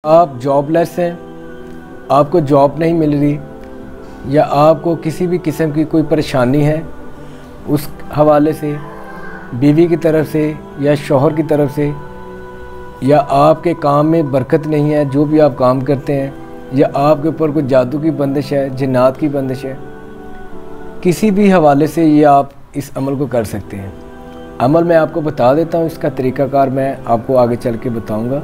आप जॉबलेस हैं, आपको जॉब नहीं मिल रही या आपको किसी भी किस्म की कोई परेशानी है, उस हवाले से बीवी की तरफ से या शौहर की तरफ से, या आपके काम में बरकत नहीं है जो भी आप काम करते हैं, या आपके ऊपर कोई जादू की बंदिश है, जिन्नात की बंदिश है, किसी भी हवाले से ये आप इस अमल को कर सकते हैं। अमल मैं आपको बता देता हूँ, इसका तरीक़ाकार मैं आपको आगे चल के बताऊँगा।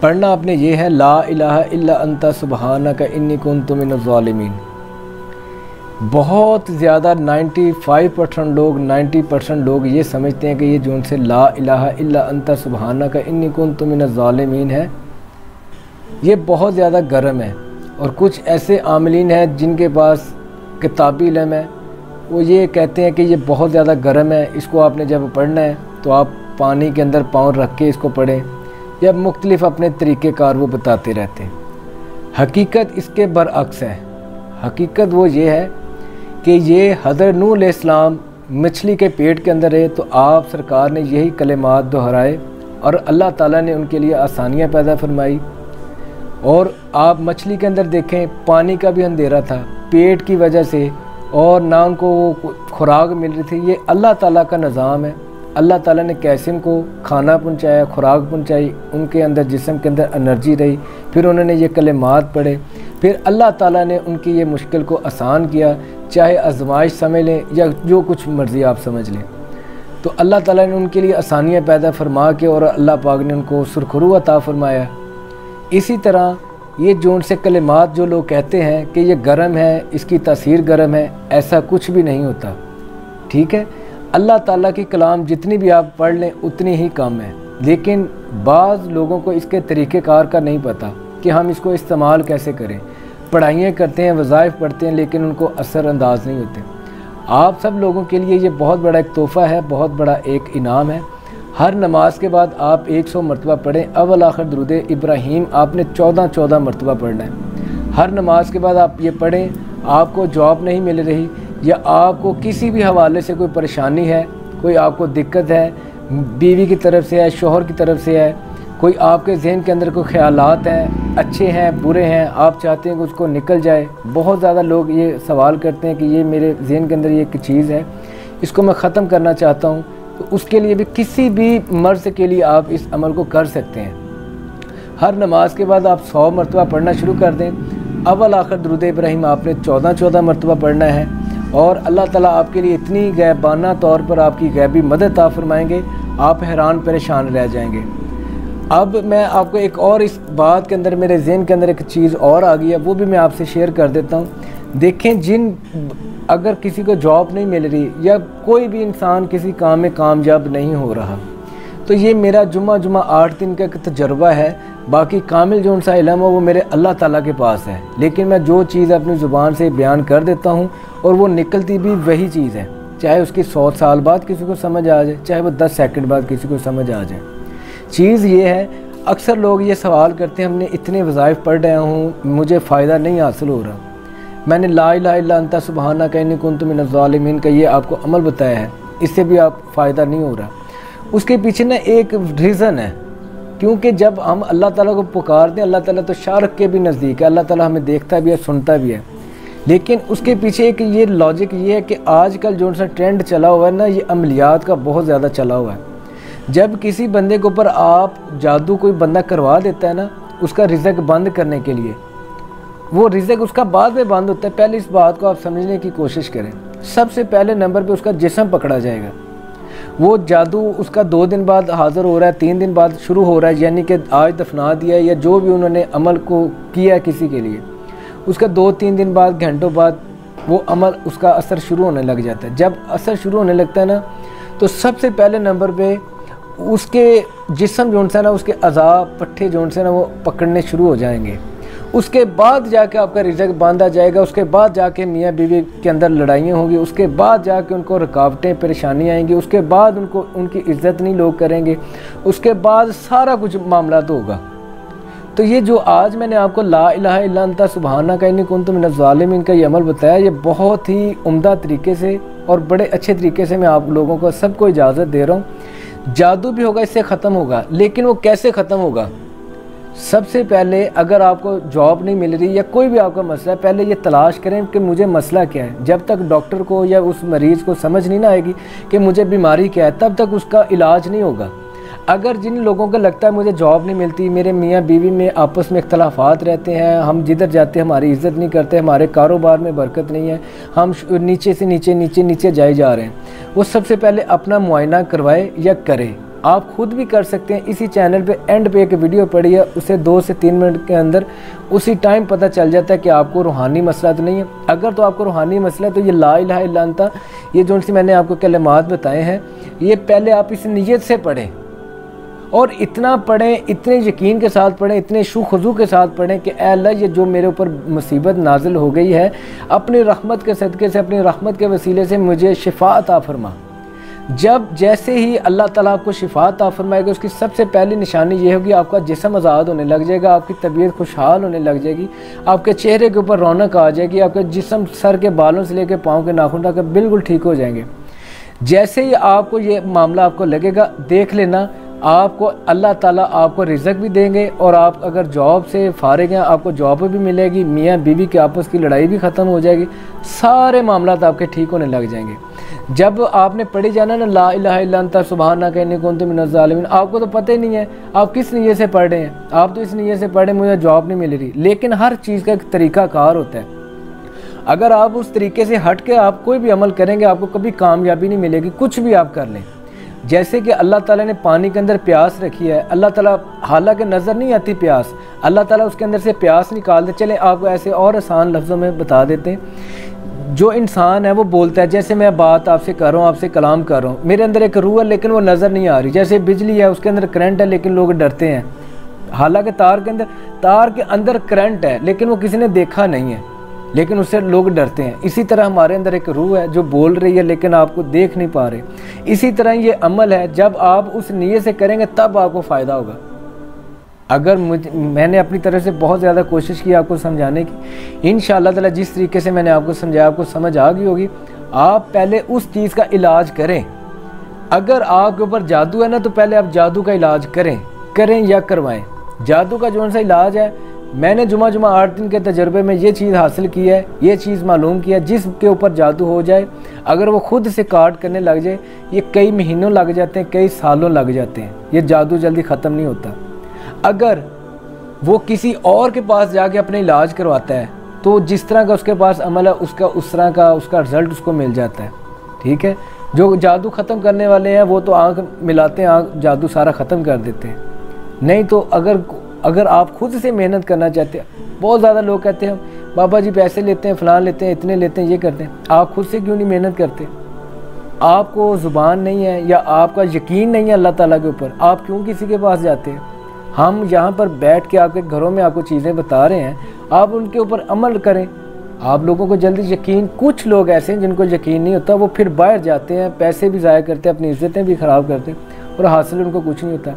पढ़ना आपने ये है, ला इलाहा इल्ला अंता सुबहानका इन्नी कुन्तु मिनज़ ज़ालिमीन। बहुत ज़्यादा 90% लोग ये समझते हैं कि ये जो उनसे ला इलाहा इल्ला अंता सुबहानका इन्नी कुन्तु मिनज़ ज़ालिमीन है, ये बहुत ज़्यादा गर्म है। और कुछ ऐसे आमिलीन हैं जिनके पास किताबी इल्म है, वो ये कहते हैं कि ये बहुत ज़्यादा गर्म है, इसको आपने जब पढ़ना है तो आप पानी के अंदर पाँव रख के इसको पढ़ें, या मुख्तलिफ़ अपने तरीक़ेकार वो बताते रहते हैं। हकीकत इसके बरअक्स है। हकीकत वो ये है कि ये हज़रत नूह अलैहिस्सलाम मछली के पेट के अंदर है, तो आप सरकार ने यही कलिमात दोहराए और अल्लाह ताला ने उनके लिए आसानियाँ पैदा फरमाई। और आप मछली के अंदर देखें, पानी का भी अंधेरा था पेट की वजह से, और ना उनको वो खुराक मिल रही थी। ये अल्लाह ताला का निज़ाम है। अल्लाह ताला ने कैसे उनको खाना पहुंचाया, खुराक पहुंचाई, उनके अंदर जिस्म के अंदर एनर्जी रही, फिर उन्होंने ये कलिमात पढ़े, फिर अल्लाह ताला ने उनकी ये मुश्किल को आसान किया। चाहे आजमाइश समझ लें या जो कुछ मर्ज़ी आप समझ लें, तो अल्लाह ताला ने उनके लिए आसानियाँ पैदा फरमा के और अल्लाह पाक ने उनको सुरखरू अता फरमाया। इसी तरह ये जो उनसे कलिमात जो लोग कहते हैं कि ये गर्म है, इसकी तासीर गर्म है, ऐसा कुछ भी नहीं होता। ठीक है, अल्लाह ताला की कलाम जितनी भी आप पढ़ लें उतनी ही कम है। लेकिन बाज़ लोगों को इसके तरीक़ेकार का नहीं पता कि हम इसको इस्तेमाल कैसे करें। पढ़ाइयाँ करते हैं, वज़ाइफ पढ़ते हैं, लेकिन उनको असरअंदाज नहीं होते। आप सब लोगों के लिए ये बहुत बड़ा एक तोहफ़ा है, बहुत बड़ा एक इनाम है। हर नमाज के बाद आप 100 मरतबा पढ़ें। अव्वल आखिर दुरूद इब्राहीम आपने 14 मरतबा पढ़ना है। हर नमाज के बाद आप ये पढ़ें। आपको जॉब नहीं मिल रही या आपको किसी भी हवाले से कोई परेशानी है, कोई आपको दिक्कत है, बीवी की तरफ से है, शौहर की तरफ से है, कोई आपके जहन के अंदर कोई ख़यालात हैं, अच्छे हैं बुरे हैं, आप चाहते हैं कि उसको निकल जाए। बहुत ज़्यादा लोग ये सवाल करते हैं कि ये मेरे जहन के अंदर ये एक चीज़ है, इसको मैं ख़त्म करना चाहता हूँ। तो उसके लिए भी किसी भी मर्ज़ के लिए आप इस अमल को कर सकते हैं। हर नमाज के बाद आप 100 मरतबा पढ़ना शुरू कर दें। अव्वल आखिर दुरूद इब्राहीम आपने 14 मरतबा पढ़ना है, और अल्लाह ताला आपके लिए इतनी गैबाना तौर पर आपकी गैबी मदद अता फरमाएंगे, आप हैरान परेशान रह जाएंगे। अब मैं आपको एक और इस बात के अंदर मेरे जहन के अंदर एक चीज़ और आ गई है, वो भी मैं आपसे शेयर कर देता हूँ। देखें, अगर किसी को जॉब नहीं मिल रही या कोई भी इंसान किसी काम में कामयाब नहीं हो रहा, तो ये मेरा जुम्मा 8 दिन का एक तजर्बा है। बाकी कामिल जो उनसा इल्म हो वो मेरे अल्लाह ताला के पास है। लेकिन मैं जो चीज़ अपनी ज़ुबान से बयान कर देता हूँ और वो निकलती भी वही चीज़ है, चाहे उसकी 100 साल बाद किसी को समझ आ जाए, चाहे वो 10 सेकंड बाद किसी को समझ आ जाए। चीज़ ये है, अक्सर लोग ये सवाल करते हैं, हमने इतने वज़ाइफ पढ़ रहे हूँ, मुझे फ़ायदा नहीं हासिल हो रहा। मैंने ला इलाहा इल्ला अंता सुबहानका इन्नी कुन्तु मिनज़ ज़ालिमीन का ये आपको अमल बताया है, इससे भी आप फ़ायदा नहीं हो रहा। उसके पीछे ना एक रीज़न है, क्योंकि जब हम अल्लाह ताला को पुकारते हैं, अल्लाह ताला तो शारक के भी नज़दीक है, अल्लाह ताला हमें देखता भी है, सुनता भी है। लेकिन उसके पीछे एक ये लॉजिक ये है कि आजकल जो सा ट्रेंड चला हुआ है ना, ये अमलियात का बहुत ज़्यादा चला हुआ है। जब किसी बंदे के ऊपर आप जादू कोई बंदा करवा देता है ना, उसका रिज़्क बंद करने के लिए, वो रिज़्क उसका बाद में बंद होता है। पहले इस बात को आप समझने की कोशिश करें। सबसे पहले नंबर पे उसका जिस्म पकड़ा जाएगा। वो जादू उसका 2 दिन बाद हाज़िर हो रहा है, 3 दिन बाद शुरू हो रहा है, यानी कि आज दफना दिया है या जो भी उन्होंने अमल को किया है किसी के लिए, उसका 2-3 दिन बाद, घंटों बाद वो अमल उसका असर शुरू होने लग जाता है। जब असर शुरू होने लगता है ना, तो सबसे पहले नंबर पे उसके जिस्म जो है ना, उसके अज़ाब पट्टे जो है ना, वो पकड़ने शुरू हो जाएंगे। उसके बाद जाके आपका रिज़्क बांधा जाएगा। उसके बाद जाके मियाँ बीवी के अंदर लड़ाइयाँ होंगी। उसके बाद जाके उनको रुकावटें परेशानी आएंगी। उसके बाद उनको उनकी इज़्ज़त नहीं लोग करेंगे। उसके बाद सारा कुछ मामला तो होगा। तो ये जो आज मैंने आपको ला इलाहा इल्ला अंता सुबहानका इन्नी कुन्तु मिनज़ ज़ालिमीन का ये अमल बताया, ये बहुत ही उम्दा तरीके से और बड़े अच्छे तरीके से मैं आप लोगों को सबको इजाज़त दे रहा हूँ। जादू भी होगा, इससे ख़त्म होगा, लेकिन वो कैसे ख़त्म होगा सबसे पहले अगर आपको जॉब नहीं मिल रही या कोई भी आपका मसला है, पहले ये तलाश करें कि मुझे मसला क्या है। जब तक डॉक्टर को या उस मरीज़ को समझ नहीं ना आएगी कि मुझे बीमारी क्या है, तब तक उसका इलाज नहीं होगा। अगर जिन लोगों को लगता है मुझे जॉब नहीं मिलती, मेरे मियाँ बीवी में आपस में इख्तलाफात रहते हैं, हम जिधर जाते हैं हमारी इज़्ज़त नहीं करते, हमारे कारोबार में बरकत नहीं है, हम नीचे से नीचे जाए जा रहे हैं, वो सबसे पहले अपना मुआयना करवाए या करें। आप खुद भी कर सकते हैं। इसी चैनल पे एंड पे एक वीडियो पड़ी है, उसे 2 से 3 मिनट के अंदर उसी टाइम पता चल जाता है कि आपको रूहानी मसला तो नहीं है। अगर तो आपको रूहानी मसला है तो ये ला इलाहा इल्ला अंता, ये जो सी मैंने आपको कलिमात बताए हैं, ये पहले आप इस नीयत से पढ़ें और इतना पढ़ें, इतने यकीन के साथ पढ़ें, इतने शुखुजू के साथ पढ़ें कि ऐ अल्लाह ये जो मेरे ऊपर मुसीबत नाजिल हो गई है, अपनी रहमत के सदक़े से, अपनी रहमत के वसीले से मुझे शिफा अता फरमा। जब जैसे ही अल्लाह ताला आपको शिफा अता फरमाएगा, उसकी सबसे पहली निशानी ये होगी आपका जिस्म आज़ाद होने लग जाएगा, आपकी तबीयत खुशहाल होने लग जाएगी, आपके चेहरे के ऊपर रौनक आ जाएगी, आपके जिस्म सर के बालों से लेकर पाँव के नाखून तक बिल्कुल ठीक हो जाएंगे। जैसे ही आपको ये मामला आपको लगेगा, देख लेना आपको अल्लाह ताला आपको रिज़्क भी देंगे और आप अगर जॉब से फारिग हैं आपको जॉब भी मिलेगी, मियाँ बीवी के आपस की लड़ाई भी ख़त्म हो जाएगी, सारे मामला आपके ठीक होने लग जाएंगे। जब आपने पढ़ी जाना ना ला इलाहा इल्ला अंता सुब्हानका इन्नी कुन्तु मिनज़ ज़ालिमीन, आपको तो पता ही नहीं है आप किस नीयत से पढ़ रहे हैं। आप तो इस नीयत से पढ़े मुझे जॉब नहीं मिल रही, लेकिन हर चीज़ का एक तरीका कार होता है। अगर आप उस तरीके से हट के आप कोई भी अमल करेंगे, आपको कभी कामयाबी नहीं मिलेगी, कुछ भी आप कर लें। जैसे कि अल्लाह ताला ने पानी के अंदर प्यास रखी है, अल्लाह ताला हालांकि नज़र नहीं आती प्यास, अल्लाह ताला उसके अंदर से प्यास निकाल दे। चलें आपको ऐसे और आसान लफ्ज़ों में बता देते हैं। जो इंसान है वो बोलता है, जैसे मैं बात आपसे कर रहा हूँ, आपसे कलाम कर रहा हूँ, मेरे अंदर एक रूह है लेकिन वो नज़र नहीं आ रही। जैसे बिजली है, उसके अंदर करंट है लेकिन लोग डरते हैं, हालांकि तार के अंदर करंट है लेकिन वो किसी ने देखा नहीं है, लेकिन उससे लोग डरते हैं। इसी तरह हमारे अंदर एक रूह है जो बोल रही है लेकिन आपको देख नहीं पा रहे। इसी तरह ये अमल है, जब आप उस नीयत से करेंगे तब आपको फ़ायदा होगा। अगर मैंने अपनी तरफ से बहुत ज़्यादा कोशिश की आपको समझाने की, इंशाअल्लाह ताला जिस तरीके से मैंने आपको समझाया आपको समझ आ गई होगी। आप पहले उस चीज़ का इलाज करें। अगर आपके ऊपर जादू है ना, तो पहले आप जादू का इलाज करें या करवाएं। जादू का जो सा इलाज है, मैंने जुमा 8 दिन के तजर्बे में ये चीज़ हासिल की है, ये चीज़ मालूम किया। जिसके ऊपर जादू हो जाए, अगर वो खुद से काट करने लग जाए, ये कई महीनों लग जाते हैं, कई सालों लग जाते हैं, ये जादू जल्दी ख़त्म नहीं होता। अगर वो किसी और के पास जाके अपने इलाज करवाता है, तो जिस तरह का उसके पास अमल है उसका उस तरह का उसका रिज़ल्ट उसको मिल जाता है। ठीक है, जो जादू ख़त्म करने वाले हैं वो तो आँख मिलाते हैं, आँख जादू सारा ख़त्म कर देते हैं। नहीं तो अगर आप खुद से मेहनत करना चाहते हैं, बहुत ज़्यादा लोग कहते हैं बाबा जी पैसे लेते हैं, फ़लान लेते हैं, इतने लेते हैं, ये करते हैं। आप खुद से क्यों नहीं मेहनत करते? आपको ज़ुबान नहीं है या आपका यकीन नहीं है अल्लाह ताला के ऊपर, आप क्यों किसी के पास जाते हैं? हम यहाँ पर बैठ के आपके घरों में आपको चीज़ें बता रहे हैं, आप उनके ऊपर अमल करें। आप लोगों को जल्दी यकीन, कुछ लोग ऐसे हैं जिनको यकीन नहीं होता, वो फिर बाहर जाते हैं, पैसे भी ज़ाया करते हैं, अपनी इज़्ज़तें भी ख़राब करते हैं और हासिल उनको कुछ नहीं होता।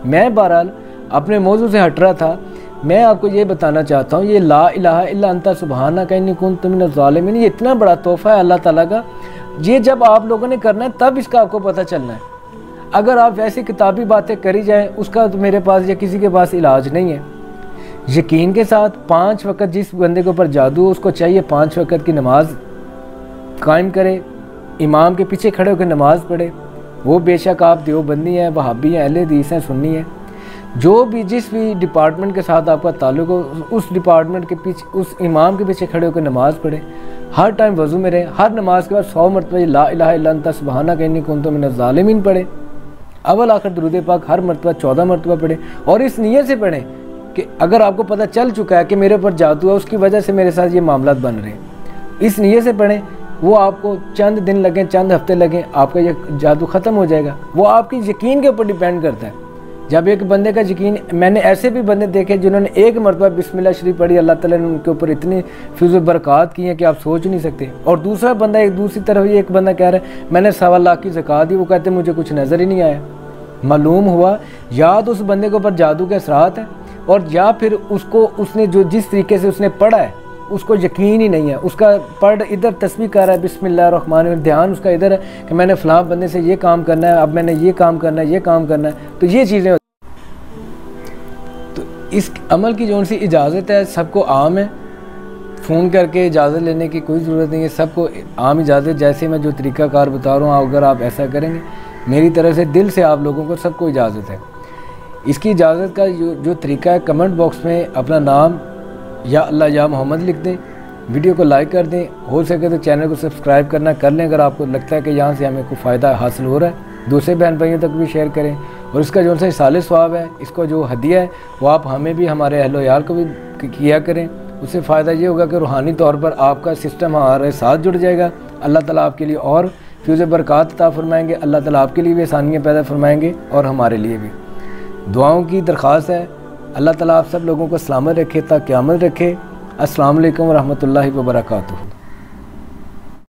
मैं बहरहाल अपने मौजू से हट रहा था। मैं आपको ये बताना चाहता हूँ, ये ला इलाहा इल्ला अंता सुब्हानका इन्नी कुन्तु मिनज़ ज़ालिमीन, ये इतना बड़ा तोहफ़ा है अल्लाह ताला का। ये जब आप लोगों ने करना है तब इसका आपको पता चलना है। अगर आप वैसी किताबी बातें करी जाएँ, उसका तो मेरे पास या किसी के पास इलाज नहीं है। यकीन के साथ 5 वक़्त, जिस बंदे के ऊपर जादू हो उसको चाहिए 5 वक़्त की नमाज कायम करे, इमाम के पीछे खड़े होकर नमाज़ पढ़े। वो बेशक आप देवबंदी हैं, वहाबी हैं, अहले हदीस हैं, सुन्नी हैं, जो भी जिस भी डिपार्टमेंट के साथ आपका ताल्लुक़ हो, उस डिपार्टमेंट के पीछे, उस इमाम के पीछे खड़े होकर नमाज़ पढ़े। हर टाइम वज़ू में रहे, हर नमाज के बाद 100 मरतबा ला इलाहा इल्ला अंता सुब्हानका इन्नी कुन्तु मिनज़ ज़ालिमीन पढ़े। अव्वल आखिर दुरूद पाक हर मरतबा 14 मरतबा पढ़े और इस नीयत से पढ़ें कि अगर आपको पता चल चुका है कि मेरे ऊपर जादू है, उसकी वजह से मेरे साथ ये मामला बन रहे हैं, इस नीयत से पढ़ें। वो आपको चंद दिन लगें, चंद हफ्ते लगें, आपका ये जादू ख़त्म हो जाएगा। वो आपकी यकीन के ऊपर डिपेंड करता है। जब एक बंदे का यकीन, मैंने ऐसे भी बंदे देखे जिन्होंने एक मरतबा बिस्मिल्लाह शरीफ पढ़ी, अल्लाह ताला ने उनके ऊपर इतनी फिज़ बरक़ात की हैं कि आप सोच नहीं सकते। और दूसरा बंदा, एक दूसरी तरफ एक बंदा कह रहा है मैंने 1.25 लाख की ज़कात दी, वो कहते मुझे कुछ नज़र ही नहीं आया। मालूम हुआ या तो उस बंदे के ऊपर जादू के असरात है, और या फिर उसने जो जिस तरीके से उसने पढ़ा है उसको यकीन ही नहीं है। उसका पढ़ इधर तस्बीह कर रहा है बिस्मिल्लाहिर्रहमानिर्रहीम, ध्यान उसका इधर है कि मैंने फ़लाँ बंदे से ये काम करना है, अब मैंने ये काम करना है, ये काम करना है। तो ये चीज़ें, तो इस अमल की जो सी इजाज़त है सबको आम है, फ़ोन करके इजाज़त लेने की कोई ज़रूरत नहीं है, सबको आम इजाज़त। जैसे मैं जो तरीक़ाकार बता रहा हूँ, अगर आप ऐसा करेंगे मेरी तरफ से दिल से आप लोगों को सबको इजाज़त है। इसकी इजाज़त का जो तरीका है, कमेंट बॉक्स में अपना नाम या अल्लाह या मोहम्मद लिख दें, वीडियो को लाइक कर दें, हो सके तो चैनल को सब्सक्राइब करना कर लें। अगर आपको लगता है कि यहाँ से हमें कोई फ़ायदा हासिल हो रहा है, दूसरे बहन भाइयों तक भी शेयर करें। और इसका जो सा इसाले सवाब है, इसको जो हदिया है वो आप हमें भी, हमारे अहलो यार को भी किया करें। उससे फ़ायदा ये होगा कि रूहानी तौर पर आपका सिस्टम हमारे साथ जुड़ जाएगा। अल्लाह ताला आपके लिए और फ्यूज़ बरक़ात अता फरमाएंगे, अल्लाह ताला आपके लिए भी आसानियाँ पैदा फरमाएंगे और हमारे लिए भी। दुआओं की दरख्वास्त है, अल्लाह ताला आप सब लोगों को सलामत रखे, ता क़यामत रखे। अस्सलाम वालेकुम व रहमतुल्लाहि व बरकातुहू।